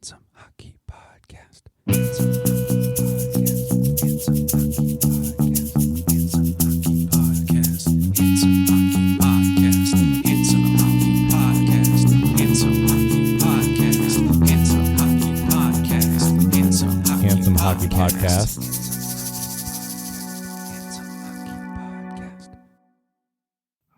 Handsome Hockey Podcast. Handsome Hockey Podcast. Handsome Hockey Podcast. Handsome Hockey Podcast. Handsome Hockey Podcast. Handsome Hockey Podcast. Handsome Hockey Podcast. Handsome Hockey Podcast.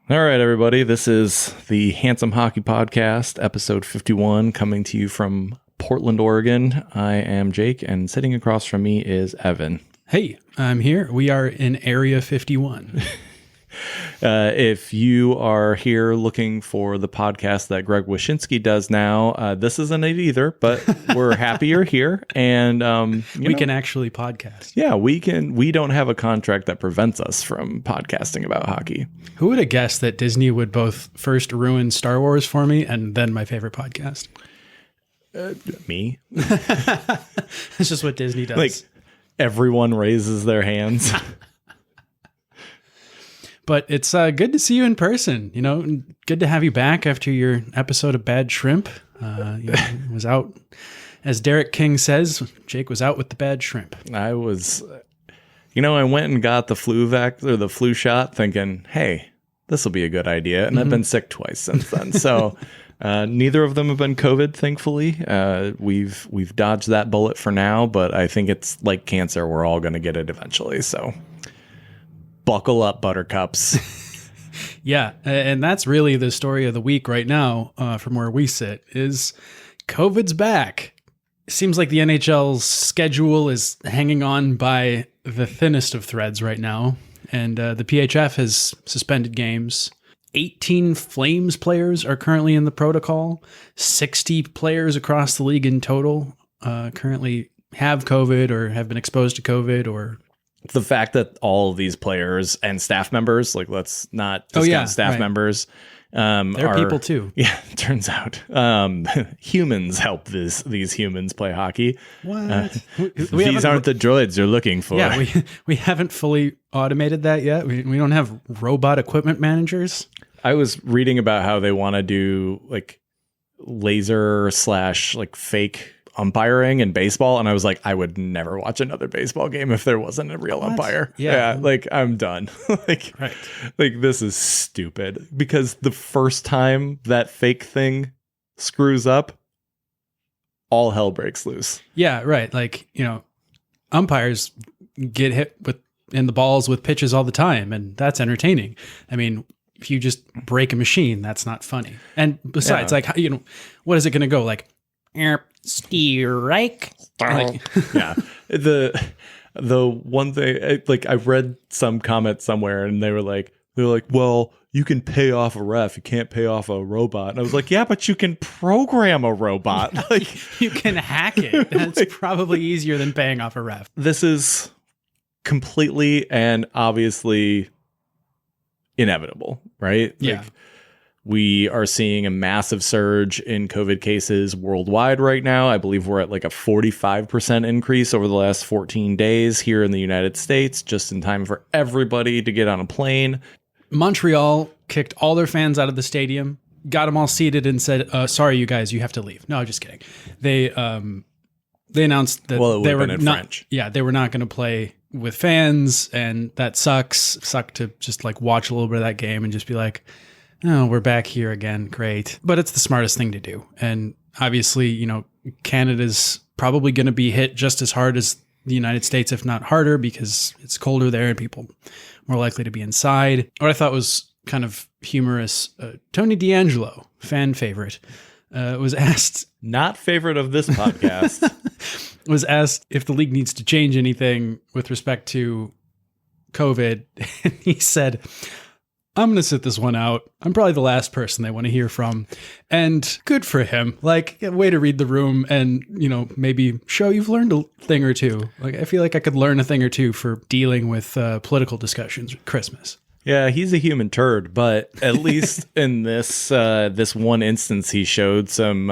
All right, everybody. This is the Handsome Hockey Podcast, episode 51, coming to you from Portland, Oregon. I am Jake, and sitting across from me is Evan. Hey, I'm here. We are in Area 51. If you are here looking for the podcast that Greg Wyshynski does now, this isn't it either, but we're happy you're here. And we can actually podcast. Yeah, we can. We don't have a contract that prevents us from podcasting about hockey. Who would have guessed that Disney would both first ruin Star Wars for me and then my favorite podcast? Me. It's just what Disney does. Like, everyone raises their hands. But it's good to see you in person. You know, good to have you back after your episode of Bad Shrimp. Was out, as Derek King says, Jake was out with the bad shrimp. I was, I went and got the flu shot thinking, hey, this will be a good idea. And I've been sick twice since then. So neither of them have been COVID, thankfully. We've dodged that bullet for now, but I think it's like cancer. We're all going to get it eventually. So buckle up, buttercups. Yeah, and that's really the story of the week right now from where we sit, is COVID's back. Seems like the NHL's schedule is hanging on by the thinnest of threads right now, and the PHF has suspended games. 18 Flames players are currently in the protocol. 60 players across the league in total currently have COVID or have been exposed to COVID or... The fact that all of these players and staff members, like, let's not discount staff members. They're people too. Yeah, turns out humans help these humans play hockey. What? These aren't the droids you're looking for. Yeah, we haven't fully automated that yet. We don't have robot equipment managers. I was reading about how they want to do like laser / like fake umpiring in baseball, and I was like, I would never watch another baseball game if there wasn't a real umpire. Yeah, like, I'm done. Like this is stupid, because the first time that fake thing screws up, all hell breaks loose. Yeah, right. Like, umpires get hit in the balls with pitches all the time, and that's entertaining. I mean, if you just break a machine, that's not funny. And besides, like, what is it going to go like? Strike. Yeah. The one thing, like, I read some comment somewhere, and they're like, well, you can pay off a ref, you can't pay off a robot. And I was like, yeah, but you can program a robot. Like, you can hack it. That's probably easier than paying off a ref. This is completely and obviously inevitable, right? Yeah. Like, we are seeing a massive surge in COVID cases worldwide right now. I believe we're at like a 45% increase over the last 14 days here in the United States, just in time for everybody to get on a plane. Montreal kicked all their fans out of the stadium, got them all seated, and said, sorry, you guys, you have to leave. No, just kidding. They announced that they were not French. Yeah, they were not going to play with fans, and that sucked to just like watch a little bit of that game and just be like, oh, we're back here again. Great. But it's the smartest thing to do. And obviously, Canada's probably going to be hit just as hard as the United States, if not harder, because it's colder there and people more likely to be inside. What I thought was kind of humorous, Tony D'Angelo, fan favorite, was asked... Not favorite of this podcast. was asked if the league needs to change anything with respect to COVID. And he said... I'm going to sit this one out. I'm probably the last person they want to hear from. And good for him. Like, a way to read the room and, maybe show you've learned a thing or two. Like, I feel like I could learn a thing or two for dealing with political discussions at Christmas. Yeah, he's a human turd, but at least in this one instance, he showed some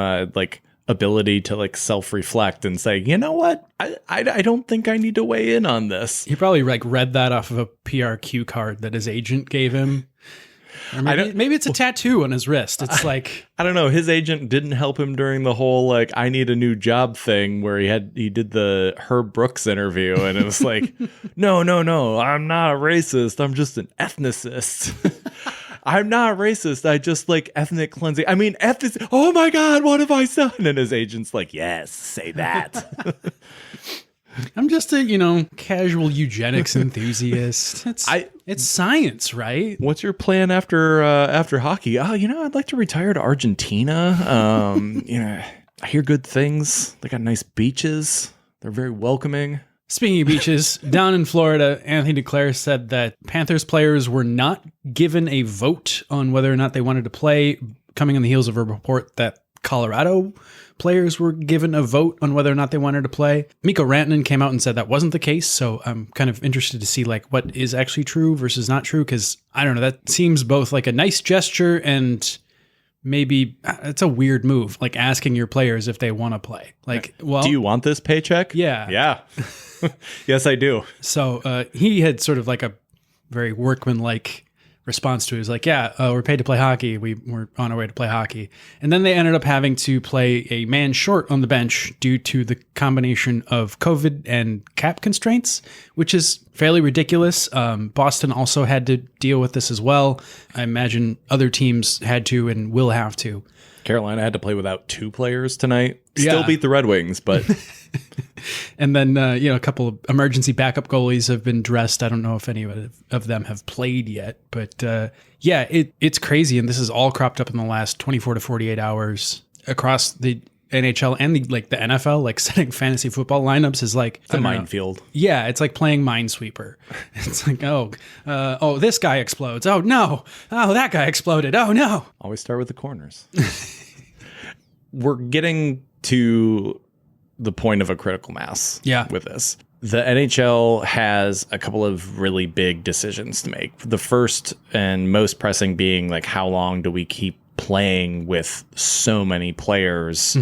ability to like self-reflect and say, you know what? I don't think I need to weigh in on this. He probably like read that off of a PRQ card that his agent gave him. Or maybe it's a tattoo on his wrist. It's like, I don't know. His agent didn't help him during the whole like I need a new job thing where he did the Herb Brooks interview, and it was like, no, I'm not a racist. I'm just an ethnicist. I'm not racist. I just like ethnic cleansing. I mean, oh my God, what have I done? And his agent's like, yes, say that. I'm just a, casual eugenics enthusiast. It's science, right? What's your plan after hockey? Oh, I'd like to retire to Argentina. I hear good things. They got nice beaches. They're very welcoming. Speaking of beaches, down in Florida, Anthony DeClaire said that Panthers players were not given a vote on whether or not they wanted to play, coming on the heels of a report that Colorado players were given a vote on whether or not they wanted to play. Mikko Rantanen came out and said that wasn't the case, so I'm kind of interested to see like what is actually true versus not true, because I don't know, that seems both like a nice gesture and maybe it's a weird move, like asking your players if they want to play. Like, well, do you want this paycheck? Yeah. Yes, I do. So he had sort of like a very workman-like response to it. He was like, we're paid to play hockey. We're on our way to play hockey. And then they ended up having to play a man short on the bench due to the combination of COVID and cap constraints, which is fairly ridiculous. Boston also had to deal with this as well. I imagine other teams had to and will have to. Carolina had to play without 2 players tonight. Still beat the Red Wings, but... And then, a couple of emergency backup goalies have been dressed. I don't know if any of them have played yet, but it's crazy. And this is all cropped up in the last 24 to 48 hours across the NHL and the NFL. Like setting fantasy football lineups is like it's a minefield. Yeah, it's like playing Minesweeper. It's like, this guy explodes. Oh no, that guy exploded. Oh no. Always start with the corners. We're getting to the point of a critical mass with this. The NHL has a couple of really big decisions to make. The first and most pressing being like, how long do we keep playing with so many players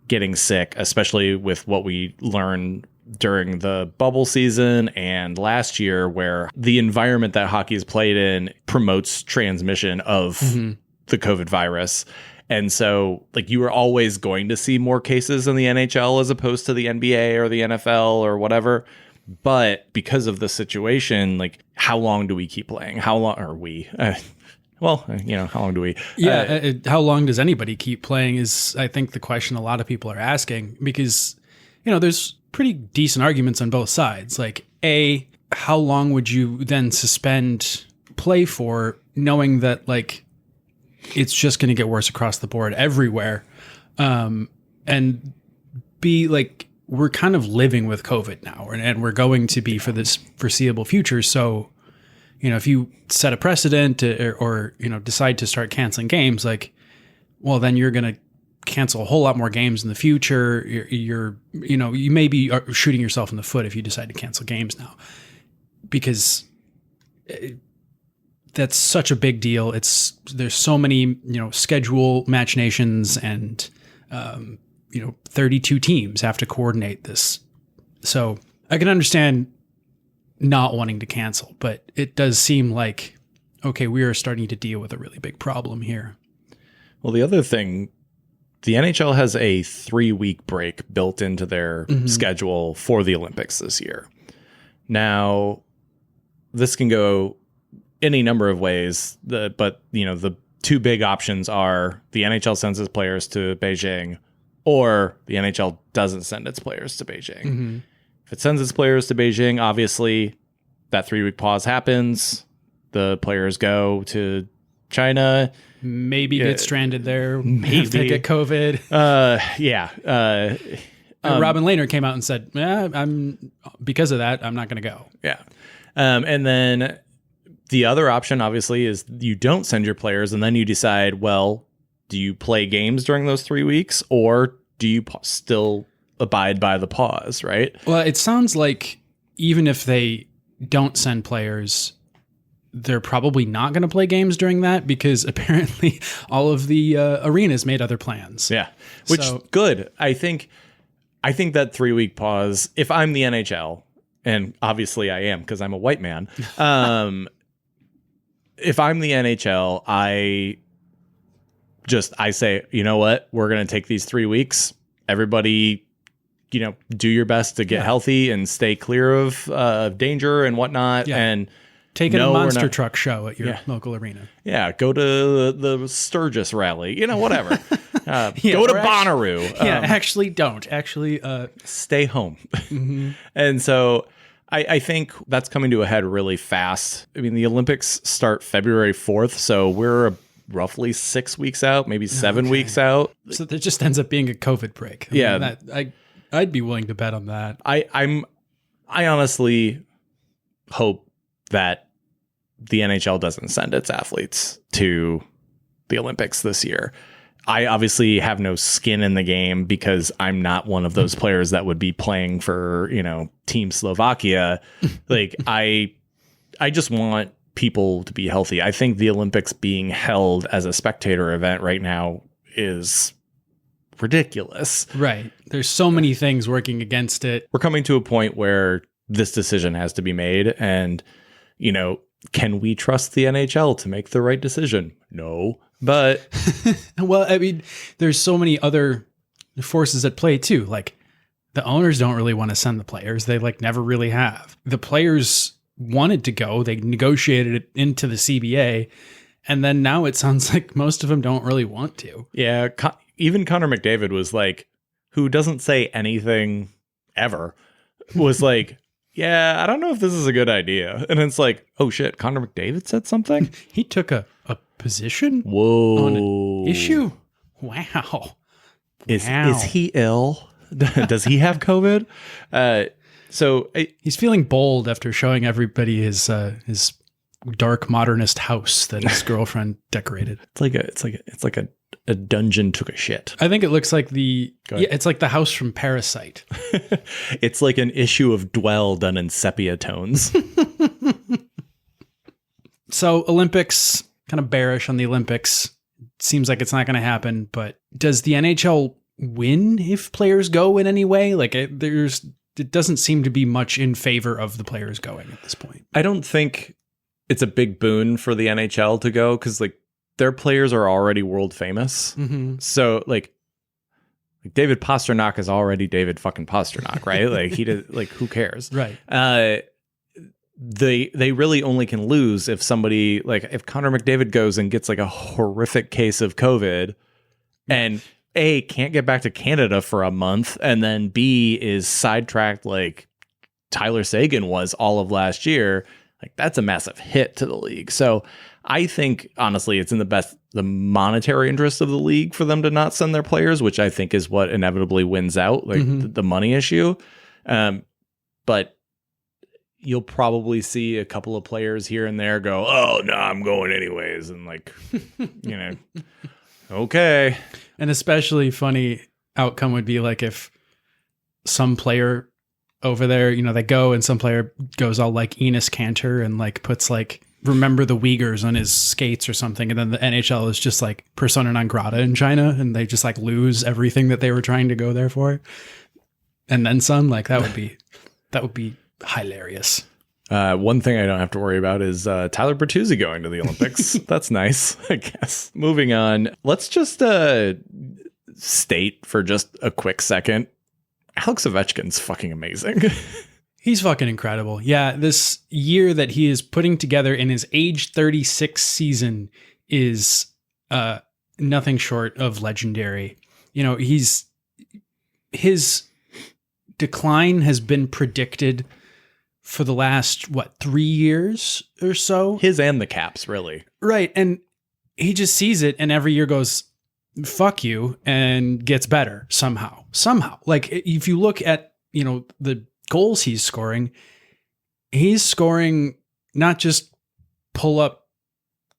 getting sick, especially with what we learned during the bubble season and last year, where the environment that hockey is played in promotes transmission of the COVID virus. And so, like, you are always going to see more cases in the NHL as opposed to the NBA or the NFL or whatever. But because of the situation, like, how long do we keep playing? How long are we? How long do we? How long does anybody keep playing is, I think, the question a lot of people are asking, because, there's pretty decent arguments on both sides. Like, how long would you then suspend play for, knowing that, like, it's just going to get worse across the board everywhere. And B, like, we're kind of living with COVID now, and we're going to be for this foreseeable future. So, if you set a precedent or decide to start canceling games, like, well, then you're going to cancel a whole lot more games in the future. You may be shooting yourself in the foot if you decide to cancel games now, because that's such a big deal. There's so many, schedule machinations and, 32 teams have to coordinate this. So I can understand not wanting to cancel, but it does seem like, okay, we are starting to deal with a really big problem here. Well, the other thing, the NHL has a 3-week break built into their schedule for the Olympics this year. Now, this can go any number of ways, but the 2 big options are the NHL sends its players to Beijing, or the NHL doesn't send its players to Beijing. If it sends its players to Beijing, obviously that 3-week pause happens. The players go to China. Maybe get stranded there. Maybe if they get COVID. Robin Lehner came out and said, because of that, I'm not going to go. Yeah. And then the other option, obviously, is you don't send your players, and then you decide, well, do you play games during those 3 weeks, or do you still abide by the pause, right? Well, it sounds like even if they don't send players, they're probably not going to play games during that, because apparently all of the arenas made other plans. Yeah, which good. I think that 3-week pause, if I'm the NHL, and obviously I am because I'm a white man, if I'm the NHL, I say, you know what? We're going to take these 3 weeks. Everybody, do your best to get healthy and stay clear of danger and whatnot. Yeah. And take a monster truck show at your local arena. Yeah. Go to the Sturgis rally, whatever. Go to Bonnaroo. Actually don't. Actually, stay home. Mm-hmm. And so I think that's coming to a head really fast. I mean, the Olympics start February 4th, so we're roughly 6 weeks out, maybe 7 weeks out. So there just ends up being a COVID break. I mean, I'd be willing to bet on that. I honestly hope that the NHL doesn't send its athletes to the Olympics this year. I obviously have no skin in the game because I'm not one of those players that would be playing for, Team Slovakia. Like I just want people to be healthy. I think the Olympics being held as a spectator event right now is ridiculous. Right. There's so many things working against it. We're coming to a point where this decision has to be made. And, can we trust the NHL to make the right decision? No. But well, I mean, there's so many other forces at play too. Like the owners don't really want to send the players. They never really have. The players wanted to go. They negotiated it into the CBA. And then now it sounds like most of them don't really want to. Yeah. Even Connor McDavid was who doesn't say anything ever, was yeah, I don't know if this is a good idea. And it's oh shit, Connor McDavid said something? He took a position? Whoa. On an issue? Wow. Is he ill? Does he have COVID? So he's feeling bold after showing everybody his dark modernist house that his girlfriend decorated. It's like a dungeon took a shit. I think it looks like it's like the house from Parasite. It's like an issue of Dwell done in sepia tones. So Olympics, kind of bearish on the Olympics. Seems like it's not going to happen, but does the NHL win if players go in any way? It doesn't seem to be much in favor of the players going at this point. I don't think it's a big boon for the NHL to go because their players are already world famous. Mm-hmm. So David Pastrnak is already David fucking Pastrnak, right? He did who cares? Right. They really only can lose if somebody if Connor McDavid goes and gets a horrific case of COVID and A, can't get back to Canada for a month, and then B, is sidetracked Tyler Seguin was all of last year. That's a massive hit to the league. So I think honestly it's in the monetary interest of the league for them to not send their players, which I think is what inevitably wins out, the money issue. But you'll probably see a couple of players here and there go, oh no, I'm going anyways. And okay. An especially funny outcome would be if some player over there, they go and some player goes all Enos Kanter and puts remember the Uyghurs on his skates or something. And then the NHL is just persona non grata in China and they just lose everything that they were trying to go there for. And then some, that would be hilarious. One thing I don't have to worry about is Tyler Bertuzzi going to the Olympics. That's nice, I guess. Moving on. Let's just state for just a quick second. Alex Ovechkin's fucking amazing. He's fucking incredible. Yeah, this year that he is putting together in his age 36 season is nothing short of legendary. His decline has been predicted for the last, 3 years or so? His and the Caps, really. Right, and he just sees it and every year goes, fuck you, and gets better somehow. If you look at, the goals he's scoring not just pull up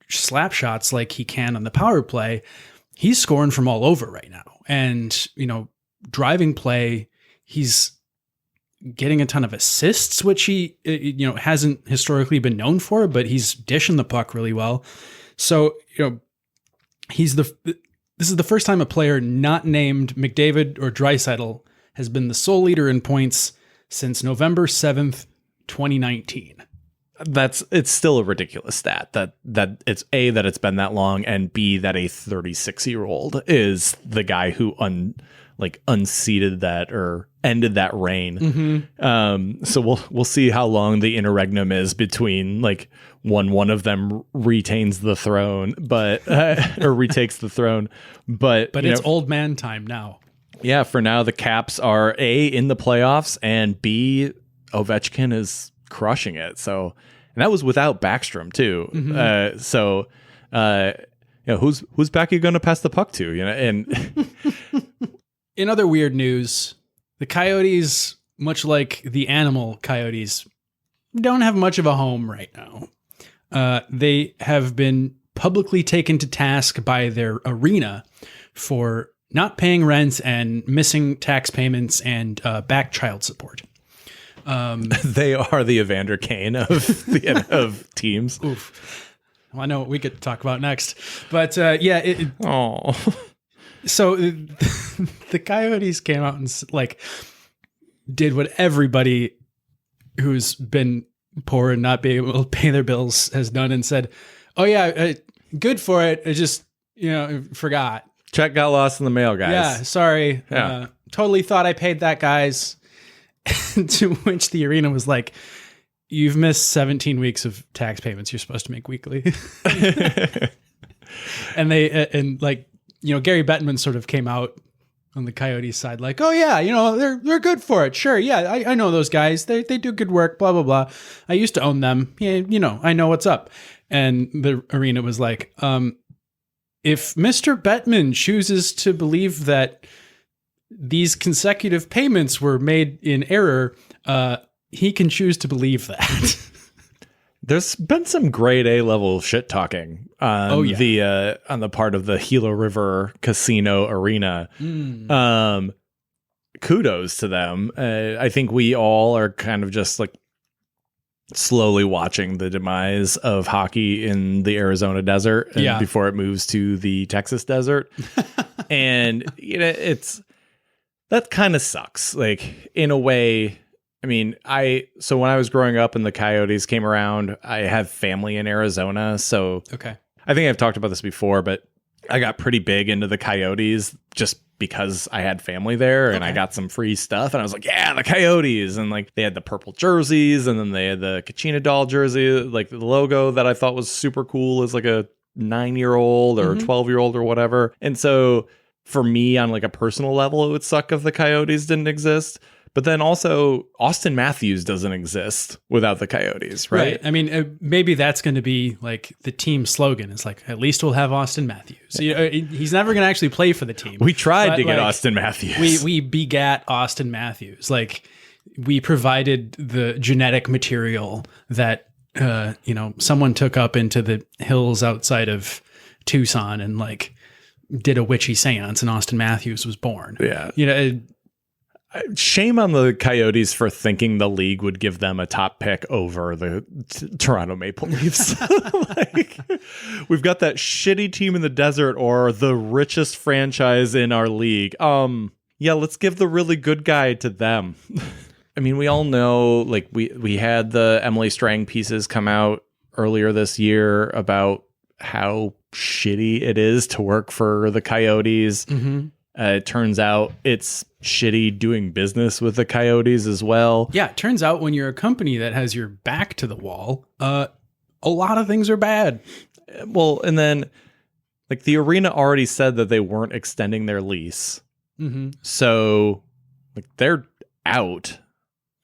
slap shots like he can on the power play. He's scoring from all over right now. And, driving play, he's getting a ton of assists, which he, hasn't historically been known for, but he's dishing the puck really well. So, this is the first time a player not named McDavid or Draisaitl has been the sole leader in points since November 7th, 2019. it's still a ridiculous stat that it's A, that it's been that long, and B, that a 36-year-old is the guy who unseated that or ended that reign. Mm-hmm. So we'll see how long the interregnum is between like one of them retains the throne, but or retakes the throne, but it's old man time now. Yeah, for now the Caps are A, in the playoffs, and B, Ovechkin is crushing it. So, and that was without Backstrom too. Mm-hmm. Who's Becky going to pass the puck to? And in other weird news, the Coyotes, much like the animal Coyotes, don't have much of a home right now. They have been publicly taken to task by their arena for not paying rent and missing tax payments and back child support. They are the Evander Kane of teams. Oof. Well, I know what we could talk about next, but So the Coyotes came out and did what everybody who's been poor and not being able to pay their bills has done, and said, "Oh yeah, good for it. I just forgot. Check got lost in the mail, guys. Yeah, sorry. Yeah. Totally thought I paid that, guys." To which the arena was like, "You've missed 17 weeks of tax payments you're supposed to make weekly." And Gary Bettman sort of came out on the Coyotes side like, "Oh yeah, they're good for it. Sure. Yeah, I know those guys. They do good work, blah, blah, blah. I used to own them. Yeah, I know what's up." And the arena was like, if Mr. Bettman chooses to believe that these consecutive payments were made in error, he can choose to believe that. There's been some grade A level shit talking on the part of the Gila River Casino Arena. Kudos to them. I think we all are kind of just like slowly watching the demise of hockey in the Arizona desert before it moves to the Texas desert. And that kind of sucks. Like, in a way, I mean, so when I was growing up and the Coyotes came around, I have family in Arizona. So okay. I think I've talked about this before, but I got pretty big into the Coyotes just because I had family there and I got some free stuff. And I was like, yeah, the Coyotes. And like they had the purple jerseys, and then they had the Kachina doll jersey, like the logo that I thought was super cool as like a 9-year-old or 12-year-old or whatever. And so for me, on like a personal level, it would suck if the Coyotes didn't exist. But then also, Austin Matthews doesn't exist without the Coyotes, right? I mean, maybe that's going to be like the team slogan. It's like, at least we'll have Austin Matthews. He's never going to actually play for the team. We tried to get Austin Matthews. We begat Austin Matthews. Like, we provided the genetic material that someone took up into the hills outside of Tucson and like did a witchy seance, and Austin Matthews was born. Yeah. Shame on the Coyotes for thinking the league would give them a top pick over the Toronto Maple Leafs. We've got that shitty team in the desert or the richest franchise in our league. Let's give the really good guy to them. I mean, we all know, like, we had the Emily Strang pieces come out earlier this year about how shitty it is to work for the Coyotes. It turns out it's shitty doing business with the Coyotes as well. Yeah, it turns out when you're a company that has your back to the wall, a lot of things are bad. Well, and then like the arena already said that they weren't extending their lease. So like they're out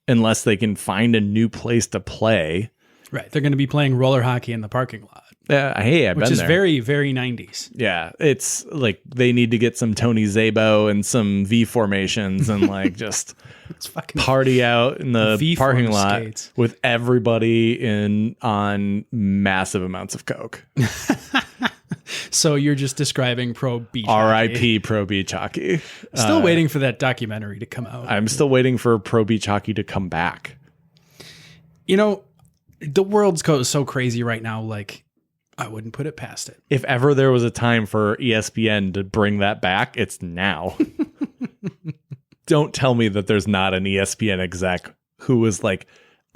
unless they can find a new place to play. Right. They're going to be playing roller hockey in the parking lot. Hey, I've been there. Which is very, very 90s. Yeah, it's like they need to get some Tony Szabo and some V formations and like just party out in the parking lot skates with everybody on massive amounts of coke. So you're just describing pro beach hockey. R.I.P. pro beach hockey. Still waiting for that documentary to come out. I'm still waiting for pro beach hockey to come back. The world's so crazy right now, like, I wouldn't put it past it. If ever there was a time for ESPN to bring that back, it's now. Don't tell me that there's not an ESPN exec who was like,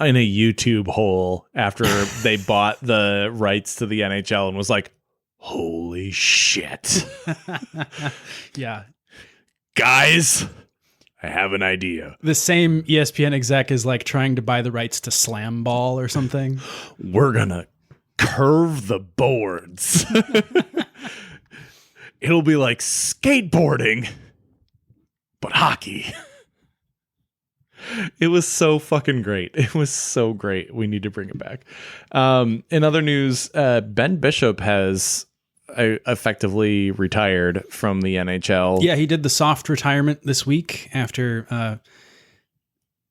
in a YouTube hole after they bought the rights to the NHL and was like, holy shit. Yeah. Guys, I have an idea. The same ESPN exec is like trying to buy the rights to slam ball or something. We're going to curve the boards. It'll be like skateboarding, but hockey. It was so fucking great. It was so great. We need to bring it back. In other news, Ben Bishop has effectively retired from the NHL. Yeah, he did the soft retirement this week after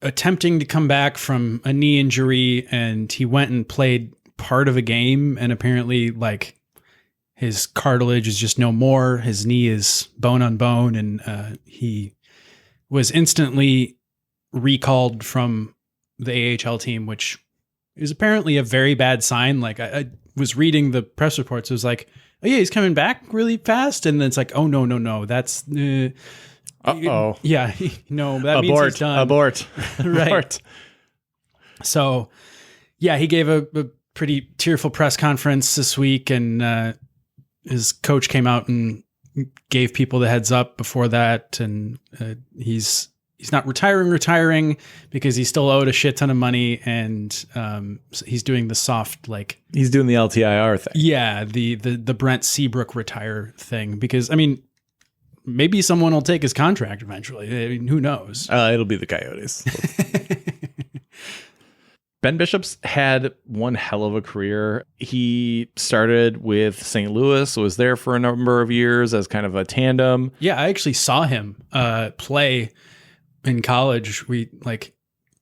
attempting to come back from a knee injury, and he went and played part of a game, and apparently like his cartilage is just no more. His knee is bone on bone, and he was instantly recalled from the AHL team, which is apparently a very bad sign. Like I was reading the press reports. It was like, oh yeah, he's coming back really fast. And then it's like, oh no. That's, uh-oh. Yeah. No, that means he's done. Abort. Right. Abort. So yeah, he gave a pretty tearful press conference this week, and his coach came out and gave people the heads up before that. And he's not retiring because he's still owed a shit ton of money, and so he's doing the soft, like he's doing the LTIR thing. Yeah, the Brent Seabrook retire thing, because I mean, maybe someone will take his contract eventually. I mean, who knows? It'll be the Coyotes. Ben Bishop's had one hell of a career. He started with St. Louis, was there for a number of years as kind of a tandem. Yeah, I actually saw him play in college. We like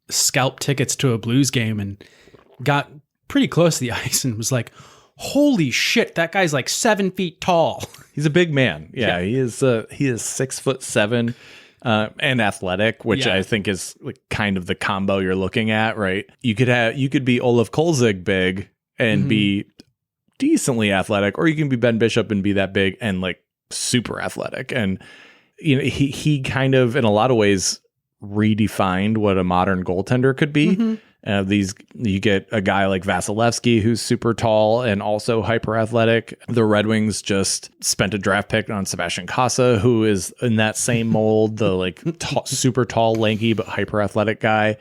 scalped tickets to a Blues game and got pretty close to the ice and was like, holy shit, that guy's like 7 feet tall. He's a big man. Yeah. He is 6'7", and athletic, which I think is like kind of the combo you're looking at, right? You could be Olaf Kolzig big and be decently athletic, or you can be Ben Bishop and be that big and like super athletic. And you know, he kind of in a lot of ways redefined what a modern goaltender could be. You get a guy like Vasilevsky who's super tall and also hyper athletic. The Red Wings just spent a draft pick on Sebastian Casa, who is in that same mold, the like super tall, lanky, but hyper athletic guy.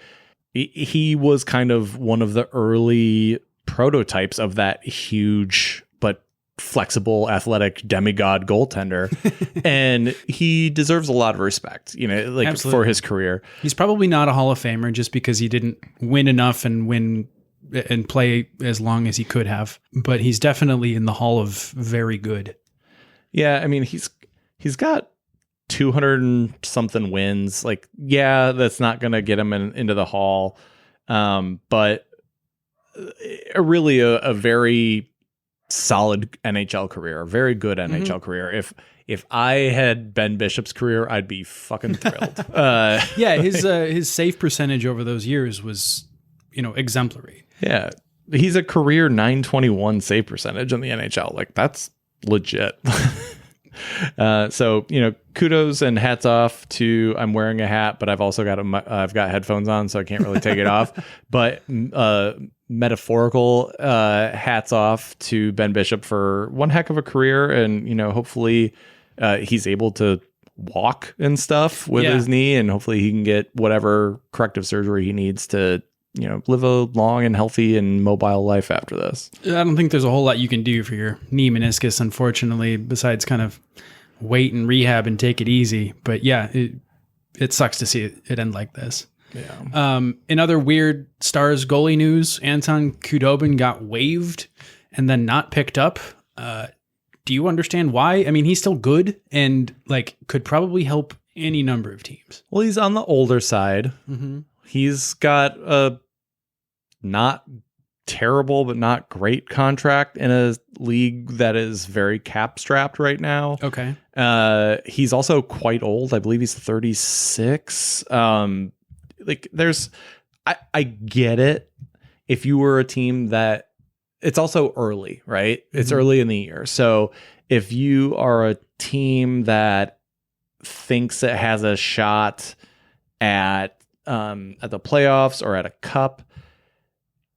He was kind of one of the early prototypes of that huge but flexible, athletic demigod goaltender. And he deserves a lot of respect, you know, like Absolutely. For his career. He's probably not a Hall of Famer just because he didn't win enough and play as long as he could have, but he's definitely in the Hall of Very Good. Yeah. I mean, he's got 200 and something wins. Like, yeah, that's not going to get him into the Hall. But really a very solid NHL career, a very good NHL career. If I had Ben Bishop's career, I'd be fucking thrilled. Yeah, his save percentage over those years was, you know, exemplary. Yeah, he's a career .921 save percentage in the NHL. Like, that's legit. So, you know, kudos and hats off to, I'm wearing a hat, but I've also got I've got headphones on, so I can't really take it off. But metaphorical hats off to Ben Bishop for one heck of a career. And, you know, hopefully he's able to walk and stuff with his knee, and hopefully he can get whatever corrective surgery he needs to, you know, live a long and healthy and mobile life after this. I don't think there's a whole lot you can do for your knee meniscus, unfortunately, besides kind of wait and rehab and take it easy. But yeah, it sucks to see it end like this. Yeah. In other weird Stars goalie news, Anton Khudobin got waived and then not picked up. Do you understand why? I mean, he's still good and like could probably help any number of teams. Well, he's on the older side. He's got a not terrible but not great contract in a league that is very cap strapped right now. Okay. He's also quite old. I believe he's 36. Like I get it. If you were a team that, it's also early, right? It's early in the year. So if you are a team that thinks it has a shot at the playoffs or at a cup,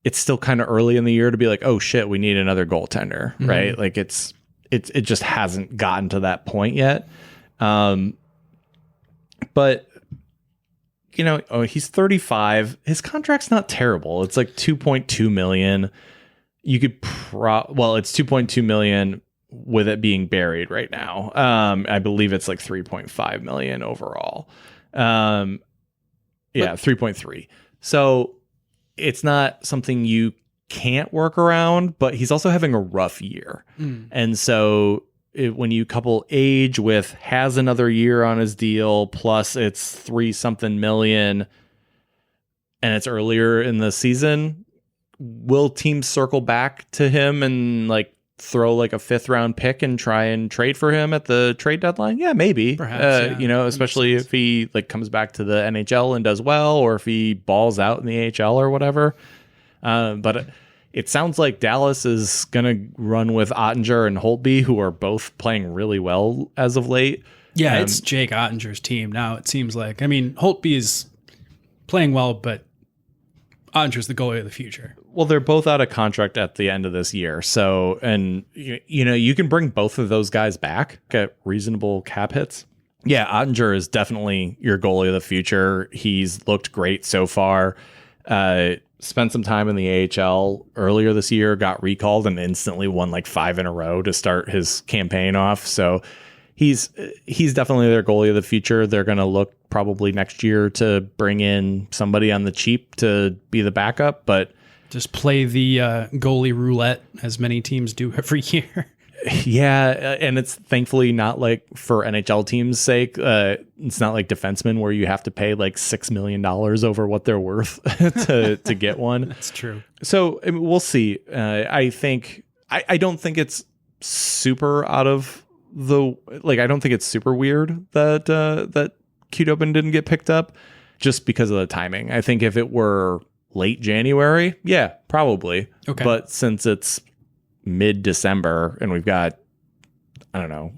it's still kind of early in the year to be like, oh shit, we need another goaltender, right? Like it just hasn't gotten to that point yet. But he's 35. His contract's not terrible. It's like $2.2 million. You could it's $2.2 million with it being buried right now. I believe it's like $3.5 million overall. 3.3. So it's not something you can't work around, but he's also having a rough year. And so when you couple age with has another year on his deal, plus it's 3-something million, and it's earlier in the season, will teams circle back to him and like throw like a 5th round pick and try and trade for him at the trade deadline? Yeah, maybe. Perhaps, especially if he like comes back to the NHL and does well, or if he balls out in the AHL or whatever. But it sounds like Dallas is going to run with Ottinger and Holtby, who are both playing really well as of late. Yeah, it's Jake Ottinger's team now, it seems like. I mean, Holtby is playing well, but Ottinger's the goalie of the future. Well, they're both out of contract at the end of this year. So, and you can bring both of those guys back at reasonable cap hits. Yeah, Ottinger is definitely your goalie of the future. He's looked great so far. Spent some time in the AHL earlier this year, got recalled, and instantly won like 5 in a row to start his campaign off. So he's definitely their goalie of the future. They're going to look probably next year to bring in somebody on the cheap to be the backup, but just play the goalie roulette as many teams do every year. Yeah, and it's thankfully not like for NHL teams' sake. It's not like defensemen where you have to pay like $6 million over what they're worth to get one. That's true. So I mean, we'll see. I think I don't think it's super out of the I don't think it's super weird that that Qdobin didn't get picked up just because of the timing. I think if it were late January, yeah, probably. Okay. But since it's mid-December and we've got, I don't know,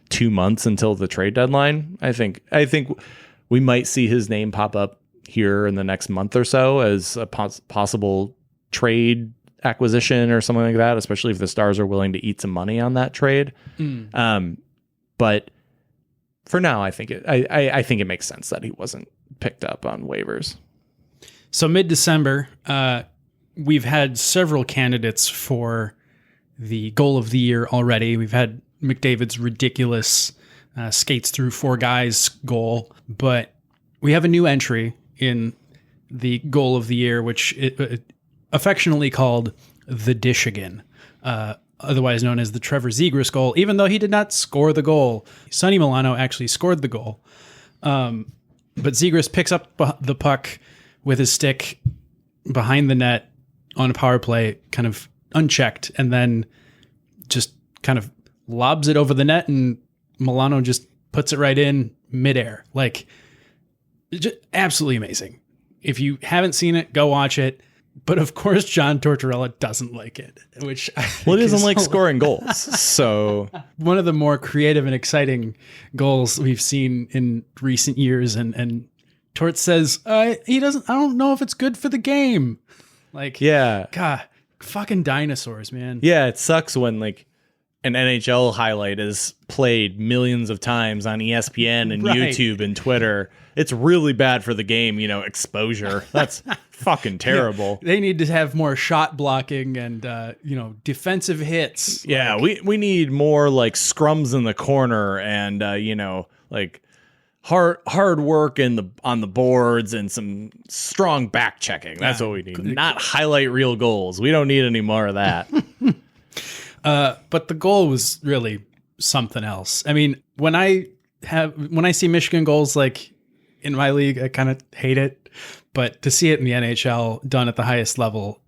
2 months until the trade deadline, I think we might see his name pop up here in the next month or so as a possible trade acquisition or something like that, especially if the Stars are willing to eat some money on that trade. But for now, I think it makes sense that he wasn't picked up on waivers. So mid-December, we've had several candidates for the goal of the year already. We've had McDavid's ridiculous skates through 4 guys goal, but we have a new entry in the goal of the year, which it affectionately called the Dishigan, otherwise known as the Trevor Zegras goal, even though he did not score the goal. Sonny Milano actually scored the goal. But Zegras picks up the puck with his stick behind the net on a power play, kind of unchecked, and then just kind of lobs it over the net, and Milano just puts it right in midair. Like, just absolutely amazing. If you haven't seen it, go watch it. But of course, John Tortorella doesn't like it, which he doesn't like scoring goals. So one of the more creative and exciting goals we've seen in recent years, and Tort says he doesn't. I don't know if it's good for the game. Like, yeah, God, fucking dinosaurs, man. Yeah, it sucks when like an NHL highlight is played millions of times on ESPN and YouTube and Twitter. It's really bad for the game, exposure. That's fucking terrible. Yeah, they need to have more shot blocking and, defensive hits. Yeah, we need more like scrums in the corner and, hard work on the boards and some strong back checking. That's what we need. Not highlight reel goals. We don't need any more of that. But the goal was really something else. I mean, when I see Michigan goals like in my league, I kind of hate it. But to see it in the NHL done at the highest level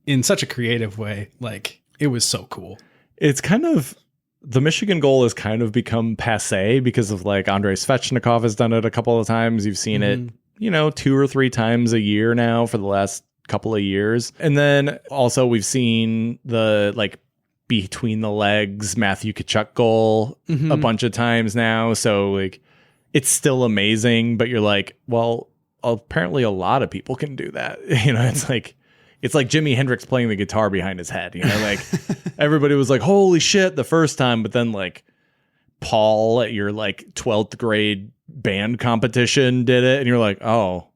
in such a creative way, like, it was so cool. It's kind of, the Michigan goal has kind of become passé because of like Andrei Svechnikov has done it a couple of times. You've seen it, 2 or 3 times a year now for the last couple of years. And then also we've seen the like between the legs Matthew Tkachuk goal a bunch of times now. So like, it's still amazing, but you're like, well, apparently a lot of people can do that. It's like, it's like Jimi Hendrix playing the guitar behind his head, you know, like everybody was like, holy shit, the first time. But then like Paul at your like 12th grade band competition did it. And you're like, oh,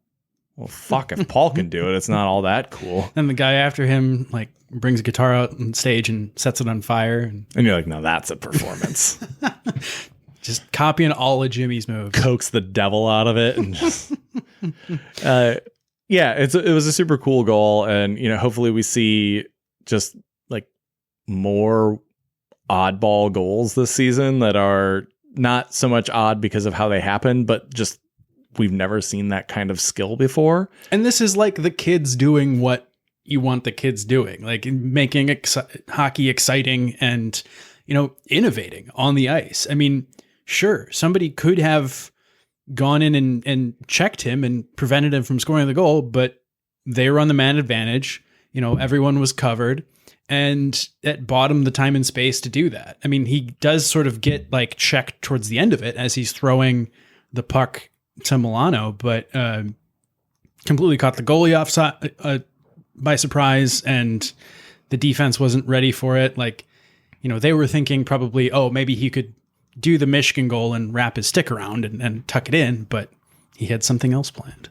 well, fuck, if Paul can do it, it's not all that cool. And the guy after him like brings a guitar out on stage and sets it on fire. And you're like, no, that's a performance. Just copying all of Jimmy's moves. Coax the devil out of it. And just, yeah, it was a super cool goal. And, you know, hopefully we see just like more oddball goals this season that are not so much odd because of how they happen, but just we've never seen that kind of skill before. And this is like the kids doing what you want the kids doing, like making hockey exciting and, you know, innovating on the ice. I mean, sure, somebody could have gone in and checked him and prevented him from scoring the goal, but they were on the man advantage. You know, everyone was covered, and it bought him the time and space to do that. I mean, he does sort of get like checked towards the end of it as he's throwing the puck to Milano, but completely caught the goalie off by surprise, and the defense wasn't ready for it. Like, you know, they were thinking probably, oh, maybe he could do the Michigan goal and wrap his stick around and tuck it in, but he had something else planned.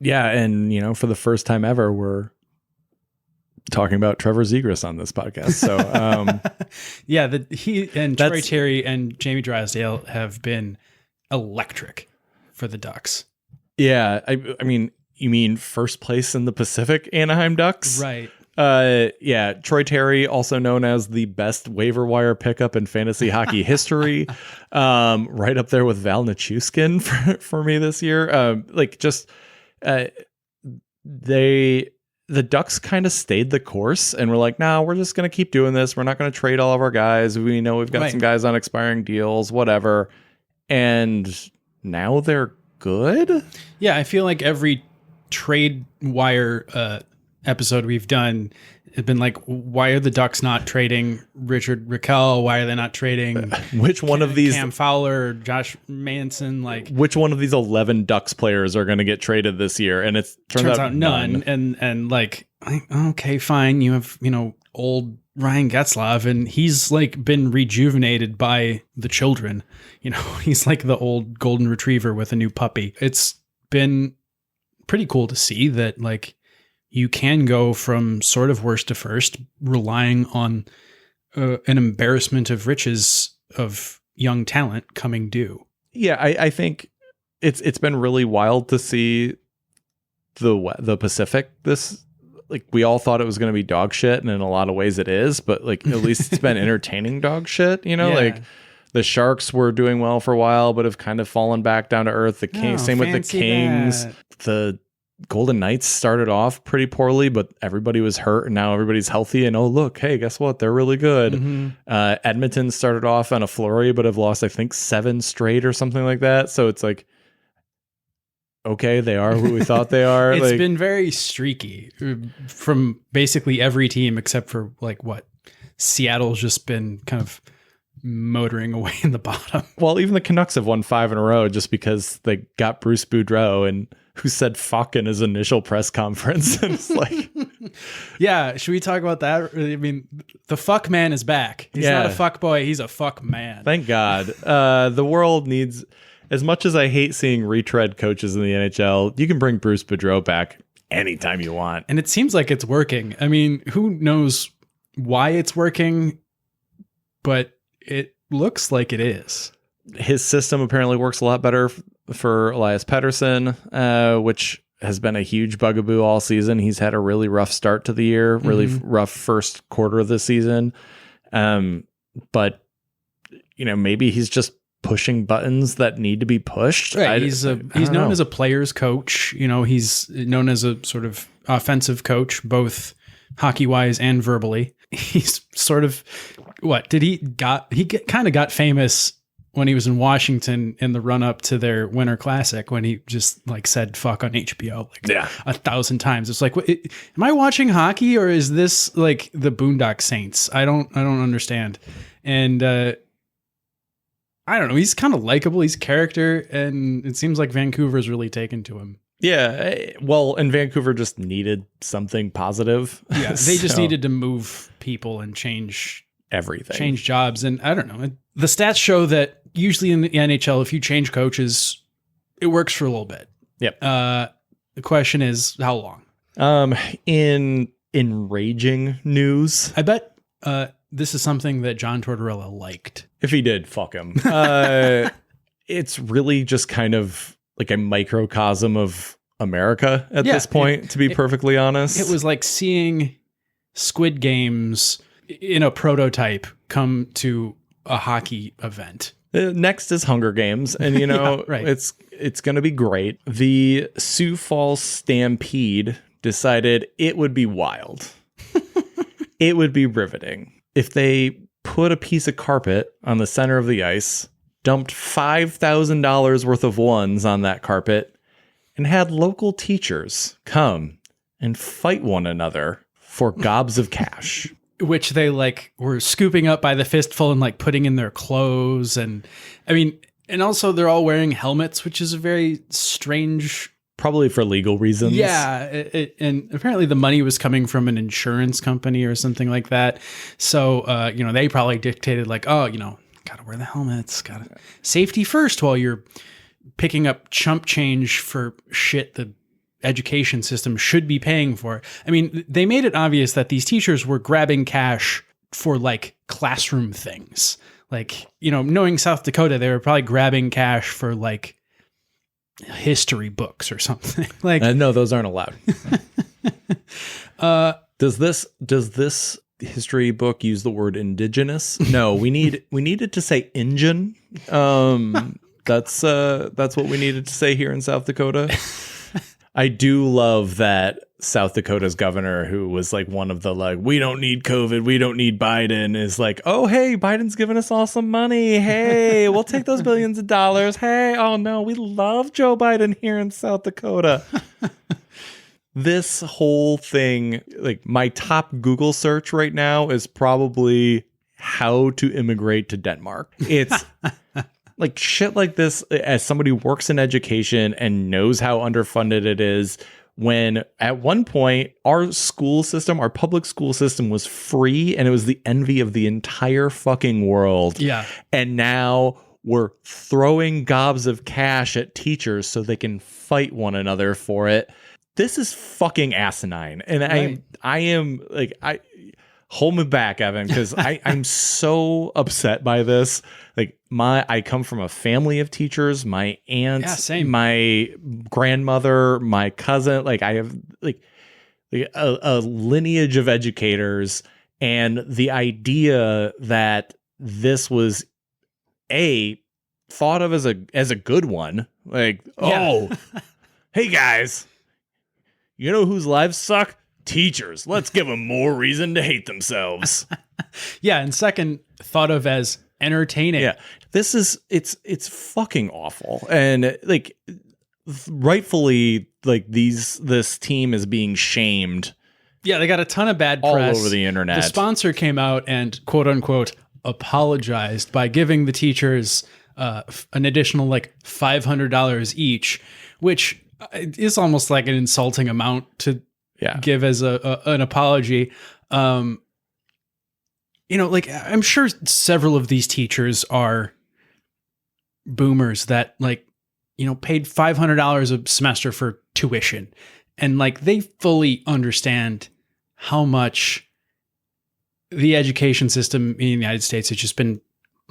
Yeah, and, you know, for the first time ever, we're talking about Trevor Zegras on this podcast. So, yeah, he and Troy Terry and Jamie Drysdale have been electric for the Ducks. Yeah, I mean, you mean first place in the Pacific Anaheim Ducks? Right. Yeah, Troy Terry, also known as the best waiver wire pickup in fantasy hockey history, right up there with Val Nichushkin for me this year. The Ducks kind of stayed the course and we're like, no, we're just going to keep doing this. We're not going to trade all of our guys. We know we've got some guys on expiring deals, whatever. And now they're good. Yeah, I feel like every trade wire episode we've done has been like, why are the Ducks not trading Richard Rakell? Why are they not trading which one of these Cam Fowler or Josh Manson? Like, which one of these 11 Ducks players are going to get traded this year? And it turns out none. And like, okay, fine. You have, you know, old Ryan Getzlaf, and he's like been rejuvenated by the children. You know, he's like the old golden retriever with a new puppy. It's been pretty cool to see that, like, you can go from sort of worst to first, relying on an embarrassment of riches of young talent coming due. Yeah, I think it's been really wild to see the Pacific. This, like, we all thought it was going to be dog shit, and in a lot of ways it is, but like at least it's been entertaining dog shit. You know, like the Sharks were doing well for a while, but have kind of fallen back down to earth. The Kings, same with the Kings. The Golden Knights started off pretty poorly, but everybody was hurt and now everybody's healthy. And oh, look, hey, guess what? They're really good. Mm-hmm. Edmonton started off on a flurry, but have lost, I think, 7 straight or something like that. So it's like, okay, they are who we thought they are. It's been very streaky from basically every team except for like what Seattle's just been kind of motoring away in the bottom. Well, even the Canucks have won 5 in a row just because they got Bruce Boudreau, and who said fuck in his initial press conference. And it's like, yeah, should we talk about that? I mean, the fuck man is back. He's not a fuck boy. He's a fuck man. Thank God. The world needs, as much as I hate seeing retread coaches in the NHL, you can bring Bruce Boudreau back anytime you want. And it seems like it's working. I mean, who knows why it's working, but it looks like it is. His system apparently works a lot better for Elias Pettersson, which has been a huge bugaboo all season. He's had a really rough start to the year, really rough first quarter of the season. But, you know, maybe he's just pushing buttons that need to be pushed. Right. He's known as a player's coach. You know, he's known as a sort of offensive coach, both hockey-wise and verbally. He's sort of, he kind of got famous when he was in Washington in the run up to their Winter Classic, when he just like said fuck on HBO 1,000 times. It's like, am I watching hockey or is this like the Boondock Saints? I don't understand. And I don't know. He's kind of likable. He's character, and it seems like Vancouver's really taken to him. Yeah, well, and Vancouver just needed something positive. Yeah, they just needed to move people and change everything, change jobs. And I don't know. The stats show that usually in the NHL, if you change coaches, it works for a little bit. Yep. The question is, how long? In enraging news, I bet this is something that John Tortorella liked. If he did, fuck him. It's really just kind of like a microcosm of America at this point, to be perfectly honest. It was like seeing Squid Games in a prototype come to a hockey event. Next is Hunger Games, and you know, right. it's going to be great. The Sioux Falls Stampede decided it would be wild. It would be riveting if they put a piece of carpet on the center of the ice, dumped $5,000 worth of ones on that carpet, and had local teachers come and fight one another for gobs of cash. Which they like were scooping up by the fistful and like putting in their clothes. And I mean, and also they're all wearing helmets, which is a very strange... Probably for legal reasons. Yeah. And apparently the money was coming from an insurance company or something like that. So, you know, they probably dictated like, oh, you know, gotta wear the helmets, gotta safety first while you're picking up chump change for shit the education system should be paying for. I mean, they made it obvious that these teachers were grabbing cash for like classroom things. Like, you know, knowing South Dakota, they were probably grabbing cash for like history books or something. Like, no, those aren't allowed. Does this history book use the word indigenous? No, we needed to say Injun. That's what we needed to say here in South Dakota. I do love that South Dakota's governor, who was like one of the like, we don't need COVID, we don't need Biden, is like, oh, hey, Biden's giving us all some money. Hey, we'll take those billions of dollars. Hey, oh no, we love Joe Biden here in South Dakota. This whole thing, like my top Google search right now is probably how to immigrate to Denmark. It's like shit like this, as somebody who works in education and knows how underfunded it is, when at one point our school system, our public school system was free and it was the envy of the entire fucking world. Yeah. And now we're throwing gobs of cash at teachers so they can fight one another for it. This is fucking asinine. And right. I am like, hold me back, Evan, because I'm so upset by this. Like I come from a family of teachers. My aunt, my grandmother, my cousin. Like I have like a lineage of educators, and the idea that this was thought of as a good one. Like, oh, hey guys, you know whose lives suck? Teachers. Let's give them more reason to hate themselves. Yeah, and second, thought of as entertaining. Yeah, it's fucking awful, and like rightfully, like this team is being shamed. Yeah, they got a ton of bad press all over the internet. The sponsor came out and quote unquote apologized by giving the teachers an additional like $500 each, which is almost like an insulting amount to give as an apology. You know, like I'm sure several of these teachers are boomers that like, you know, paid $500 a semester for tuition, and like they fully understand how much the education system in the United States has just been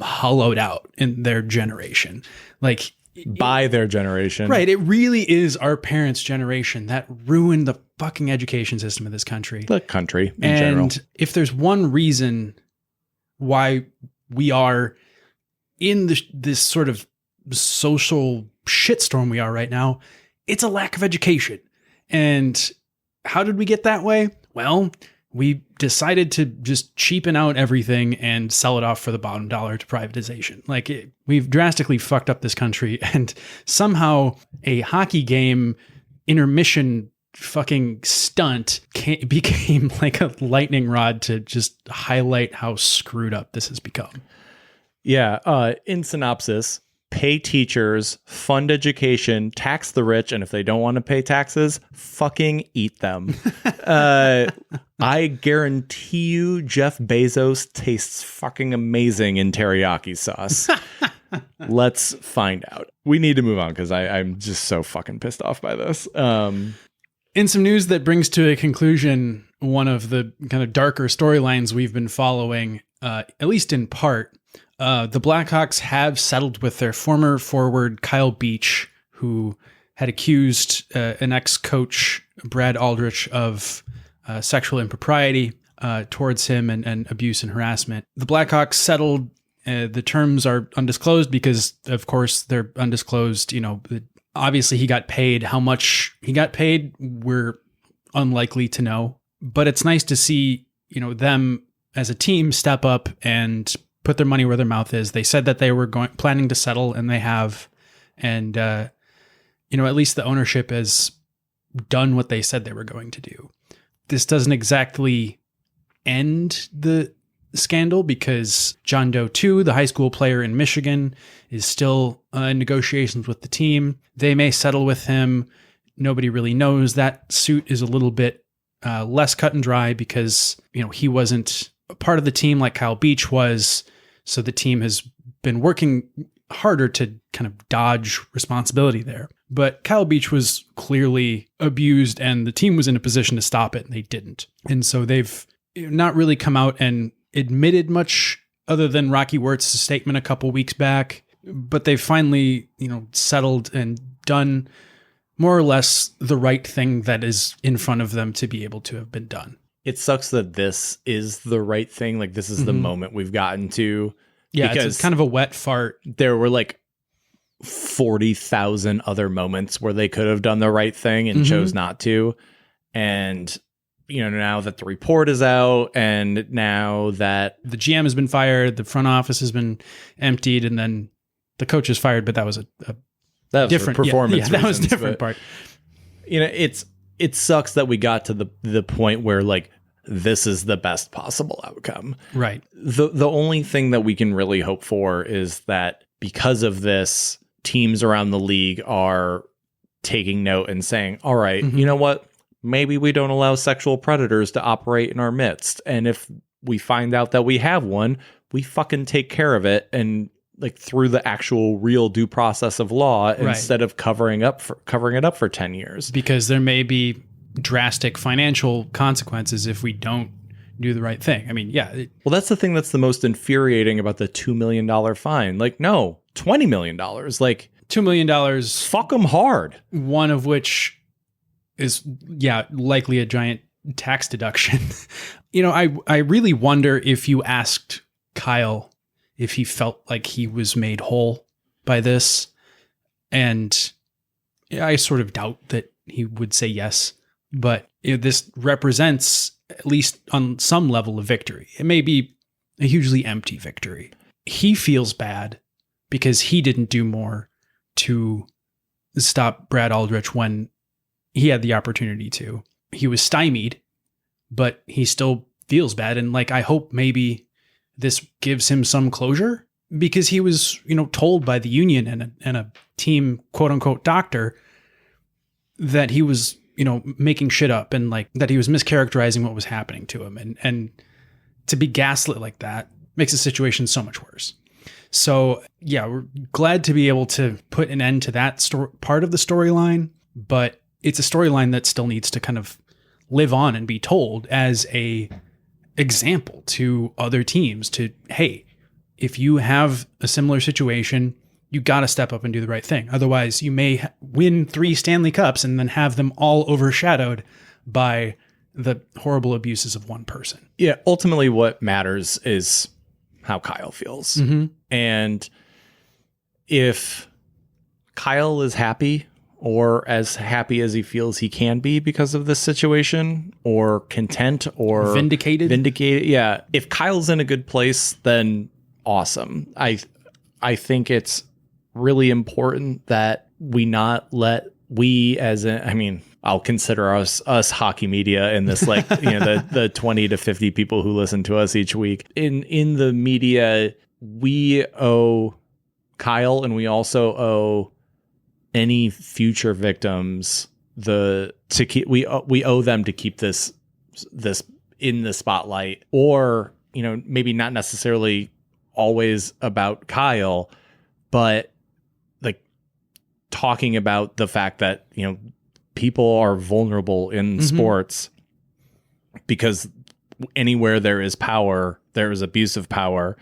hollowed out in their generation. Like by their generation. Right. It really is our parents' generation that ruined the fucking education system of this country. The country in general. And if there's one reason why we are in this sort of social shitstorm we are right now, it's a lack of education. And how did we get that way? Well, we decided to just cheapen out everything and sell it off for the bottom dollar to privatization. Like we've drastically fucked up this country, and somehow a hockey game intermission fucking stunt became like a lightning rod to just highlight how screwed up this has become. Yeah. In synopsis, pay teachers, fund education, tax the rich, and if they don't want to pay taxes, fucking eat them. I guarantee you Jeff Bezos tastes fucking amazing in teriyaki sauce. Let's find out. We need to move on because I'm just so fucking pissed off by this. In some news that brings to a conclusion one of the kind of darker storylines we've been following, at least in part, the Blackhawks have settled with their former forward Kyle Beach, who had accused an ex-coach, Brad Aldrich, of sexual impropriety towards him and abuse and harassment. The Blackhawks settled. The terms are undisclosed because, of course, they're undisclosed. Obviously he got paid. How much he got paid, we're unlikely to know. But it's nice to see, them as a team step up and put their money where their mouth is. They said that they were planning to settle, and they have. And, at least the ownership has done what they said they were going to do. This doesn't exactly end the scandal because John Doe 2, the high school player in Michigan, is still in negotiations with the team. They may settle with him. Nobody really knows. That suit is a little bit less cut and dry because, he wasn't a part of the team like Kyle Beach was. So the team has been working harder to kind of dodge responsibility there. But Kyle Beach was clearly abused and the team was in a position to stop it, and they didn't. And so they've not really come out and admitted much other than Rocky Wirtz's statement a couple weeks back, but they've finally, settled and done more or less the right thing that is in front of them to be able to have been done. It sucks that this is the right thing. Like, this is the moment we've gotten to. Yeah, it's kind of a wet fart. There were like 40,000 other moments where they could have done the right thing and chose not to. And, now that the report is out and now that the GM has been fired, the front office has been emptied, and then the coach is fired, but that was a different performance. Yeah, that was a different part. It sucks that we got to the point where like this is the best possible outcome. Right. The only thing that we can really hope for is that because of this, teams around the league are taking note and saying, all right, you know what? Maybe we don't allow sexual predators to operate in our midst. And if we find out that we have one, we fucking take care of it. And like through the actual real due process of law, instead of covering it up for 10 years. Because there may be drastic financial consequences if we don't do the right thing. I mean, yeah. Well, that's the thing that's the most infuriating about the $2 million fine. Like, no, $20 million. Like $2 million. Fuck them hard. One of which is, likely a giant tax deduction. I really wonder if you asked Kyle if he felt like he was made whole by this. And I sort of doubt that he would say yes. But this represents, at least on some level, a victory. It may be a hugely empty victory. He feels bad because he didn't do more to stop Brad Aldrich when he had the opportunity to. He was stymied, but he still feels bad. And I hope maybe this gives him some closure because he was, told by the union and a team, quote unquote, doctor that he was, making shit up and that he was mischaracterizing what was happening to him. And to be gaslit like that makes the situation so much worse. So we're glad to be able to put an end to that part of the storyline, but it's a storyline that still needs to kind of live on and be told as a example to other teams to, hey, if you have a similar situation, you got to step up and do the right thing. Otherwise, you may win 3 Stanley Cups and then have them all overshadowed by the horrible abuses of one person. Yeah, ultimately what matters is how Kyle feels. And if Kyle is happy or as happy as he feels he can be because of this situation, or content or vindicated. Yeah. If Kyle's in a good place, then awesome. I think it's really important that I'll consider us hockey media in this, the 20 to 50 people who listen to us each week in the media, we owe Kyle, and we also owe any future victims we owe them to keep this in the spotlight, or maybe not necessarily always about Kyle, but like talking about the fact that people are vulnerable in sports, because anywhere there is power, there is abuse of power,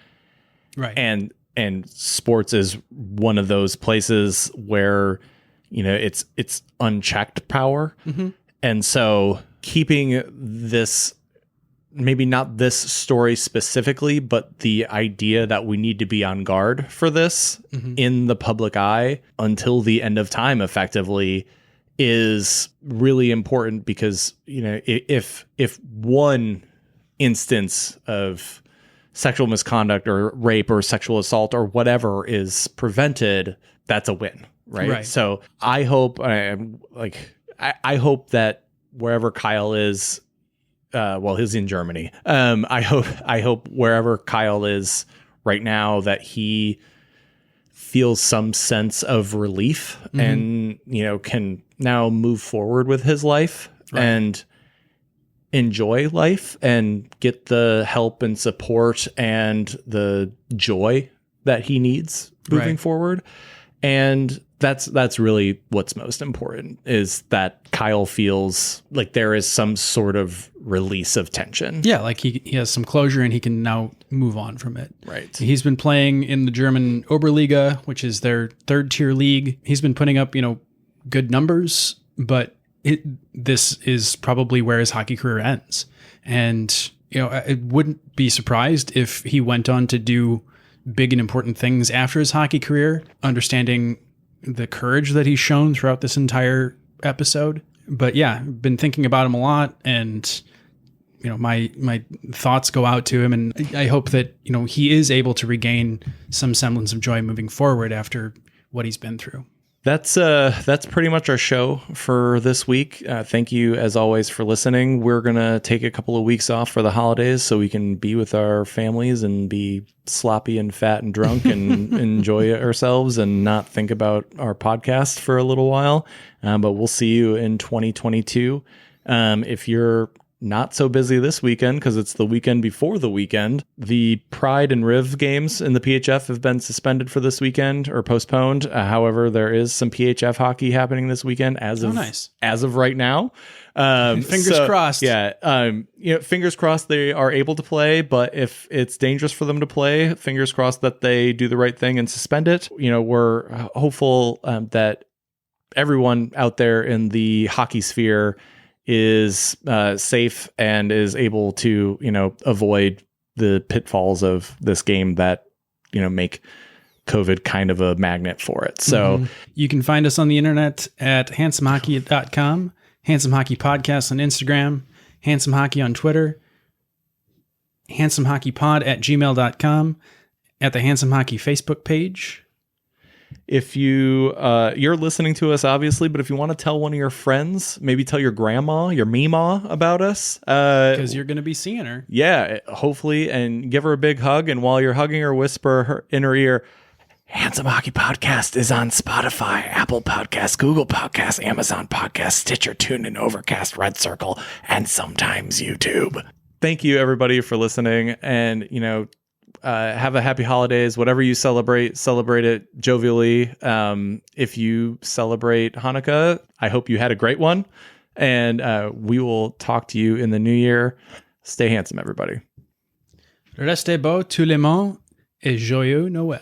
right? And sports is one of those places where it's unchecked power. And so keeping this, maybe not this story specifically, but the idea that we need to be on guard for this in the public eye until the end of time effectively is really important, because if one instance of sexual misconduct or rape or sexual assault or whatever is prevented, that's a win, right? So I hope I hope that wherever Kyle is, he's in Germany. I hope wherever Kyle is right now that he feels some sense of relief and can now move forward with his life and enjoy life and get the help and support and the joy that he needs moving forward. And that's really what's most important, is that Kyle feels like there is some sort of release of tension. Yeah, like he has some closure and he can now move on from it. Right. He's been playing in the German Oberliga, which is their third tier league. He's been putting up, good numbers, but this is probably where his hockey career ends. And, I wouldn't be surprised if he went on to do big and important things after his hockey career, understanding the courage that he's shown throughout this entire episode. But yeah, been thinking about him a lot, and my thoughts go out to him, and I hope that he is able to regain some semblance of joy moving forward after what he's been through. That's pretty much our show for this week. Thank you, as always, for listening. We're going to take a couple of weeks off for the holidays so we can be with our families and be sloppy and fat and drunk and enjoy ourselves and not think about our podcast for a little while. But we'll see you in 2022. If you're not so busy this weekend, because it's the weekend before the weekend, the Pride and Riv games in the PHF have been suspended for this weekend or postponed. However, there is some PHF hockey happening this weekend as of right now. Fingers crossed. Yeah. Fingers crossed they are able to play, but if it's dangerous for them to play, fingers crossed that they do the right thing and suspend it. We're hopeful that everyone out there in the hockey sphere is safe and is able to, avoid the pitfalls of this game that, make COVID kind of a magnet for it. So you can find us on the internet at handsomehockey.com, Handsome Hockey Podcast on Instagram, Handsome Hockey on Twitter, handsomehockeypod@gmail.com, at the Handsome Hockey Facebook page. If you're listening to us, obviously, but if you want to tell one of your friends, maybe tell your grandma, your Meemaw about us. Because you're going to be seeing her. Yeah, hopefully, and give her a big hug. And while you're hugging her, whisper in her ear, Handsome Hockey Podcast is on Spotify, Apple Podcasts, Google Podcasts, Amazon Podcasts, Stitcher, TuneIn, Overcast, Red Circle, and sometimes YouTube. Thank you, everybody, for listening. And, have a happy holidays. Whatever you celebrate it jovially. If you celebrate Hanukkah, I hope you had a great one. And we will talk to you in the new year. Stay handsome, everybody. Restez beau tout le monde et joyeux Noël.